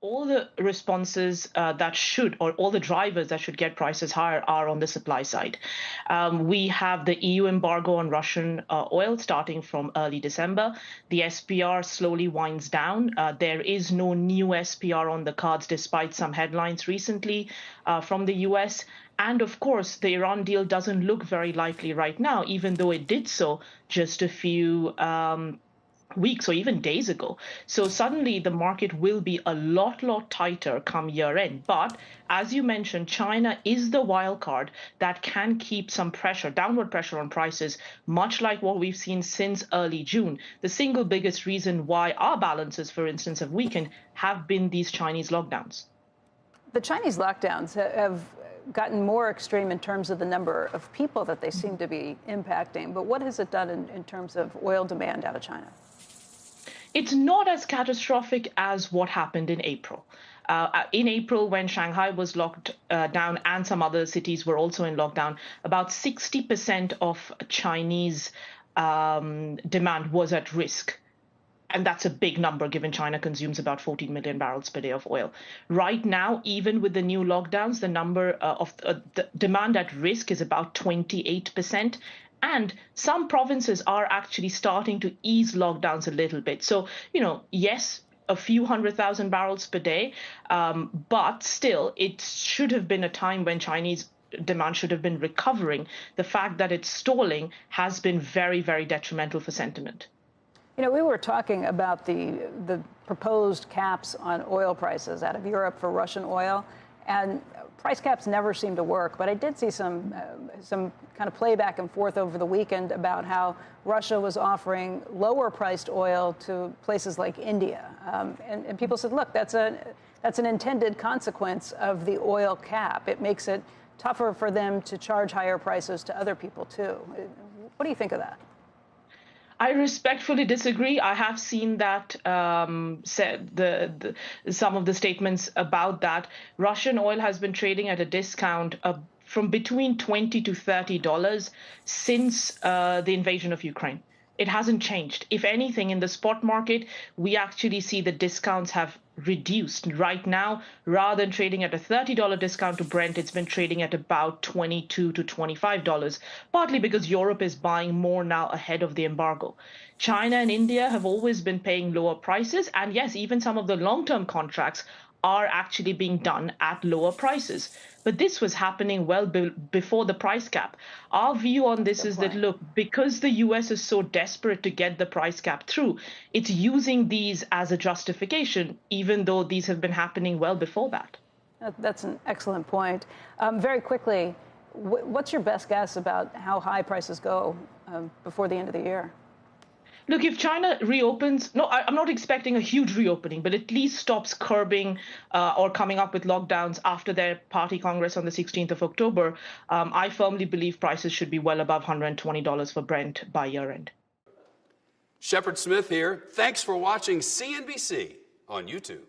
All the responses that should, or all the drivers that should get prices higher are on the supply side. We have the EU embargo on Russian oil starting from early December. The SPR slowly winds down. There is no new SPR on the cards, despite some headlines recently from the US. And of course, the Iran deal doesn't look very likely right now, even though it did so just a few weeks or even days ago. So suddenly the market will be a lot tighter come year end. But as you mentioned, China is the wild card that can keep some pressure, downward pressure on prices, much like what we've seen since early June. The single biggest reason why our balances, for instance, have weakened have been these Chinese lockdowns. The Chinese lockdowns have gotten more extreme in terms of the number of people that they seem to be impacting. But what has it done in terms of oil demand out of China? It's not as catastrophic as what happened in April. In April, when Shanghai was locked down and some other cities were also in lockdown, about 60% of Chinese demand was at risk. And that's a big number given China consumes about 14 million barrels per day of oil. Right now, even with the new lockdowns, the number of the demand at risk is about 28%. And some provinces are actually starting to ease lockdowns a little bit. So, yes, a few 100,000 barrels per day, but still, it should have been a time when Chinese demand should have been recovering. The fact that it's stalling has been very, very detrimental for sentiment. We were talking about the proposed caps on oil prices out of Europe for Russian oil, and price caps never seem to work. But I did see some kind of play back and forth over the weekend about how Russia was offering lower-priced oil to places like India, and people said, "Look, that's an intended consequence of the oil cap. It makes it tougher for them to charge higher prices to other people too." What do you think of that? I respectfully disagree. I have seen that some of the statements about that. Russian oil has been trading at a discount from between $20 to $30 since the invasion of Ukraine. It hasn't changed. If anything, in the spot market, we actually see the discounts have reduced. Right now, rather than trading at a $30 discount to Brent, it's been trading at about $22 to $25, partly because Europe is buying more now ahead of the embargo. China and India have always been paying lower prices. And yes, even some of the long-term contracts are actually being done at lower prices. But this was happening well before the price cap. Our view on this is that, look, because the US is so desperate to get the price cap through, it's using these as a justification, even though these have been happening well before that. That's an excellent point. Very quickly, what's your best guess about how high prices go before the end of the year? Look, if China reopens, no, I'm not expecting a huge reopening, but at least stops curbing or coming up with lockdowns after their party congress on the 16th of October, I firmly believe prices should be well above $120 for Brent by year end. Shepard Smith here. Thanks for watching CNBC on YouTube.